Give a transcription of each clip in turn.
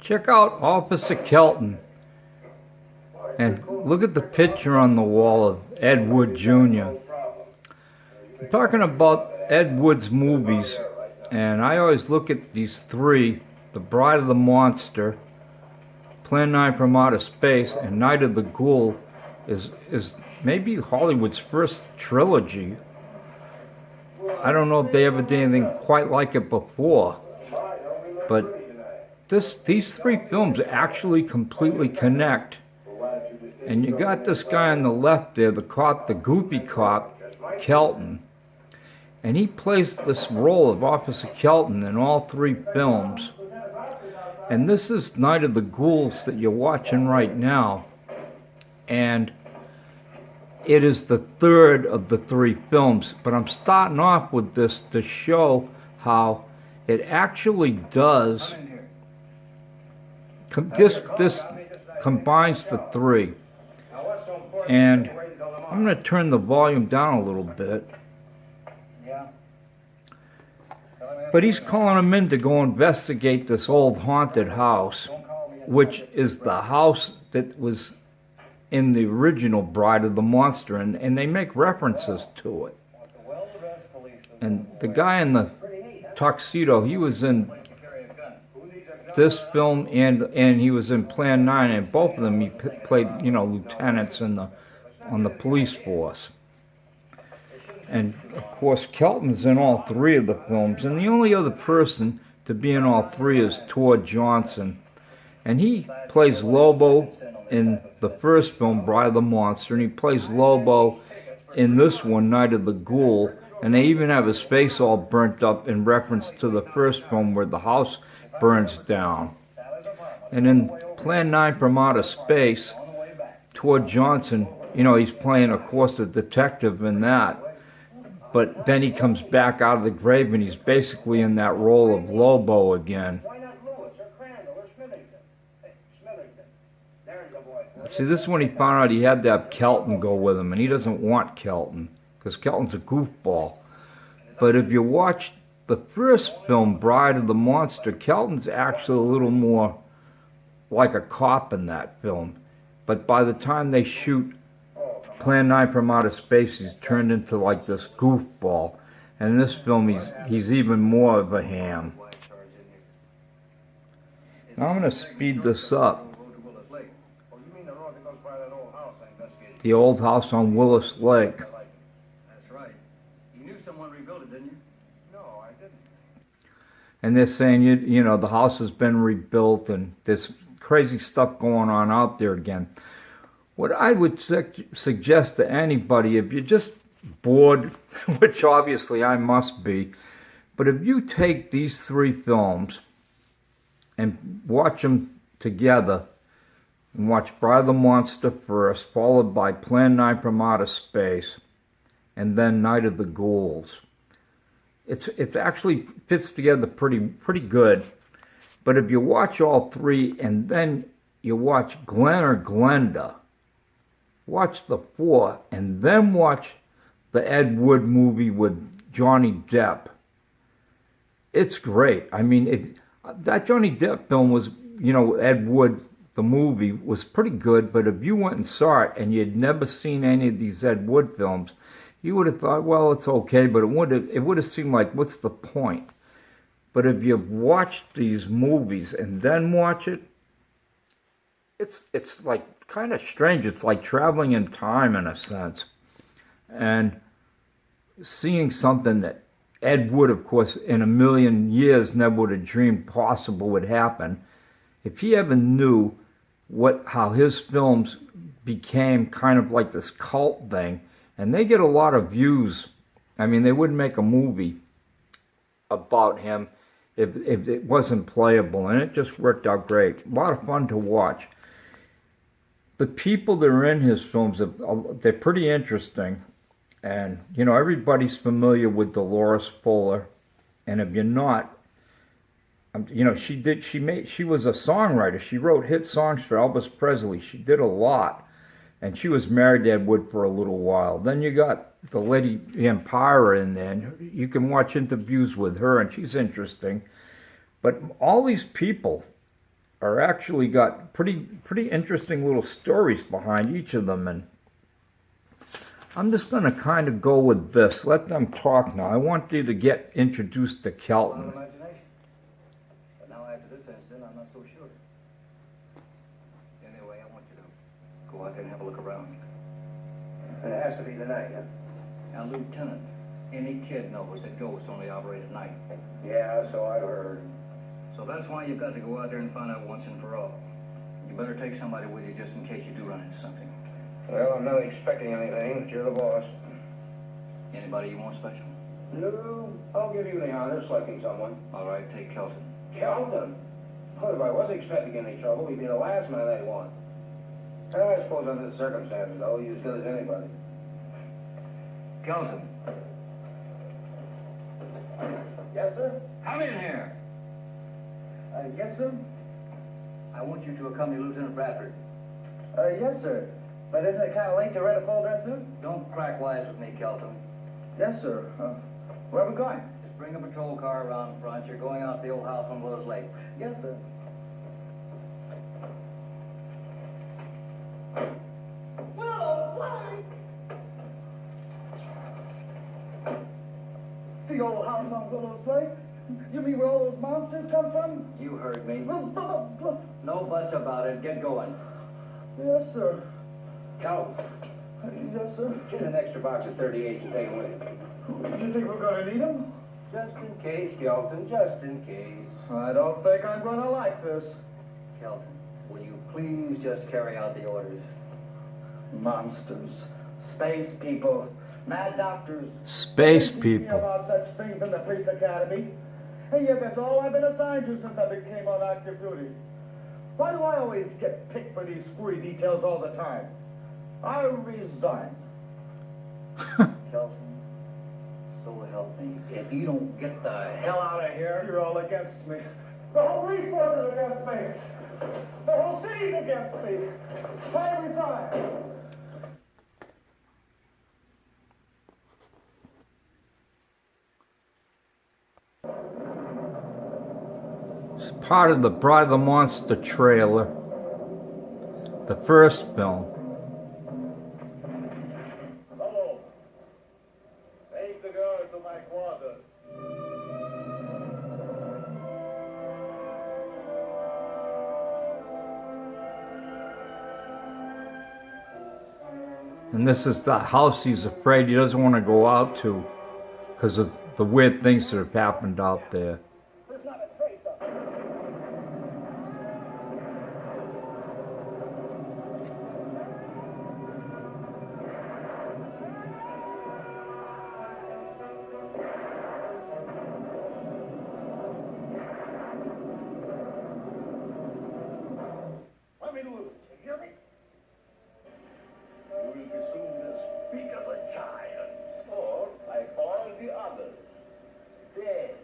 Check out Officer Kelton and look at the picture on the wall of Ed Wood Jr. I'm talking about Ed Wood's movies, and I always look at these three: The Bride of the Monster, Plan 9 from Outer Space, and Night of the Ghoul is maybe Hollywood's first trilogy. I don't know if they ever did anything quite like it before, but these three films actually completely connect. And you got this guy on the left there, the cop, the goofy cop, Kelton. And he plays this role of Officer Kelton in all three films. And this is Night of the Ghouls that you're watching right now. And it is the third of the three films. But I'm starting off with this to show how it actually does. This combines the three. And I'm going to turn the volume down a little bit. But he's calling him in to go investigate this old haunted house, which is the house that was in the original Bride of the Monster, and they make references to it. And the guy in the tuxedo, he was in this film and he was in Plan 9, and both of them he played, lieutenants on the police force. And of course Kelton's in all three of the films, and the only other person to be in all three is Tor Johnson, and he plays Lobo in the first film, Bride of the Monster, and he plays Lobo in this one, Night of the Ghoul, and they even have his face all burnt up in reference to the first film where the house burns down. And in Plan 9 from Outer Space, Tor Johnson, he's playing, of course, a detective in that. But then he comes back out of the grave and he's basically in that role of Lobo again. See, this is when he found out he had to have Kelton go with him, and he doesn't want Kelton because Kelton's a goofball. But if you watch the first film, Bride of the Monster, Kelton's actually a little more like a cop in that film. But by the time they shoot Plan 9 from Outer Space, he's turned into like this goofball. And in this film, he's even more of a ham. Now I'm going to speed this up. The old house on Willis Lake. That's right. You knew someone rebuilt it, didn't you? No, I didn't. And they're saying, the house has been rebuilt and there's crazy stuff going on out there again. What I would suggest to anybody, if you're just bored, which obviously I must be, but if you take these three films and watch them together, and watch Bride of the Monster first, followed by Plan 9 from Outer Space, and then Night of the Ghouls. It's actually fits together pretty good. But if you watch all three and then you watch Glenn or Glenda, watch the four, and then watch the Ed Wood movie with Johnny Depp, it's great. I mean, that Johnny Depp film was, Ed Wood, the movie, was pretty good, but if you went and saw it and you'd never seen any of these Ed Wood films, you would have thought, well, it's okay, but it would have seemed like, what's the point? But if you watch these movies and then watch it, it's like kind of strange. It's like traveling in time in a sense. And seeing something that Ed Wood, of course, in a million years never would have dreamed possible would happen. If he ever knew how his films became kind of like this cult thing, and they get a lot of views. I mean, they wouldn't make a movie about him if it wasn't playable, and it just worked out great. A lot of fun to watch. The people that are in his films, they're pretty interesting. And, everybody's familiar with Dolores Fuller. And if you're not, she was a songwriter. She wrote hit songs for Elvis Presley. She did a lot. and she was married to Ed Wood for a little while. Then you got the lady Vampira in there, and you can watch interviews with her, and she's interesting. But all these people are actually got pretty interesting little stories behind each of them, and I'm just going to kind of go with this. Let them talk now. I want you to get introduced to Kelton. Imagination. But now after this incident, I'm not so sure. Anyway, I want you to go out there and have a look around. It has to be tonight, huh? Now, Lieutenant, any kid knows that ghosts only operate at night. Yeah, so I heard. So that's why you've got to go out there and find out once and for all. You better take somebody with you just in case you do run into something. Well, I'm not expecting anything, but you're the boss. Anybody you want special? No, I'll give you the honor selecting someone. All right, take Kelton. Kelton? Well, if I was expecting any trouble, he'd be the last man I'd want. Well, I suppose under the circumstances, though, he's as good as anybody. Kelton. Yes, sir? Come in here. Yes, sir? I want you to accompany Lieutenant Bradford. Yes, sir. But isn't it kind of late to rent a full dress suit? Don't crack wise with me, Kelton. Yes, sir. Where are we going? Just bring a patrol car around front. You're going out to the old house on Willows Lake. Yes, sir. Willows Lake? The old house on Willows Lake? You mean where all those monsters come from? You heard me. No buts about it. Get going. Yes, sir. Cal. Yes, sir. Get an extra box of 38s and take them with you. You think we're going to need them? Just in case, Kelton. Just in case. I don't think I'm going to like this. Kelton, will you please just carry out the orders? Monsters. Space people. Mad doctors. Space They people. about such things in the police academy. And yet that's all I've been assigned to since I became on active duty. Why do I always get picked for these screwy details all the time? I resign. Kelton, so help me. If you don't get the hell out of here, you're all against me. The whole police force is against me. The whole city's against me. I resign. It's part of the Bride of the Monster trailer. The first film. Hello. Take the girl to my quarters. And this is the house he's afraid he doesn't want to go out to because of the weird things that have happened out there. There's not a trace of it. Let me loose. You hear me? You will be soon as big as a giant, or like all the others, dead.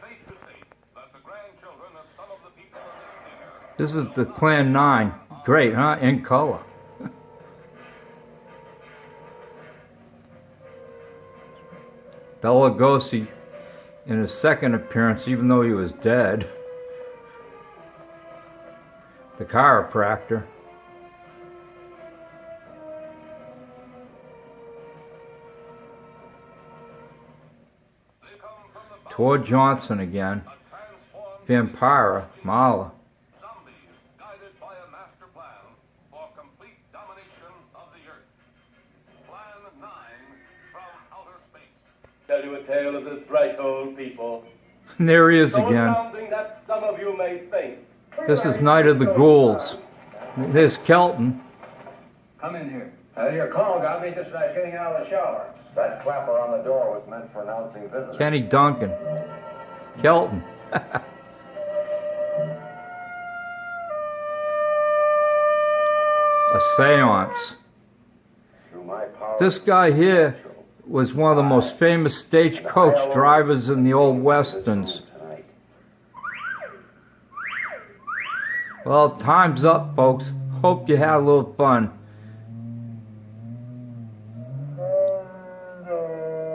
Safe to say that the grandchildren of some of the people of this theater This is the Plan 9. Great, huh? In color. Bela Lugosi in his second appearance, even though he was dead. The chiropractor. they come from the Tor Johnson again. transformed Vampira, Marla. zombies guided by a master plan for complete domination of the earth. Plan 9 from outer space. Tell you a tale of the threshold people. And there he is So again. something that some of you may think. This is Night of the Ghouls. There's Kelton. Come in here. Your call got me just as I was getting out of the shower. That clapper on the door was meant for announcing visitors. Kenny Duncan. Kelton. A seance. Through my power. This guy here was one of the most famous stagecoach drivers in the old westerns. Tonight. Well, time's up, folks. Hope you had a little fun.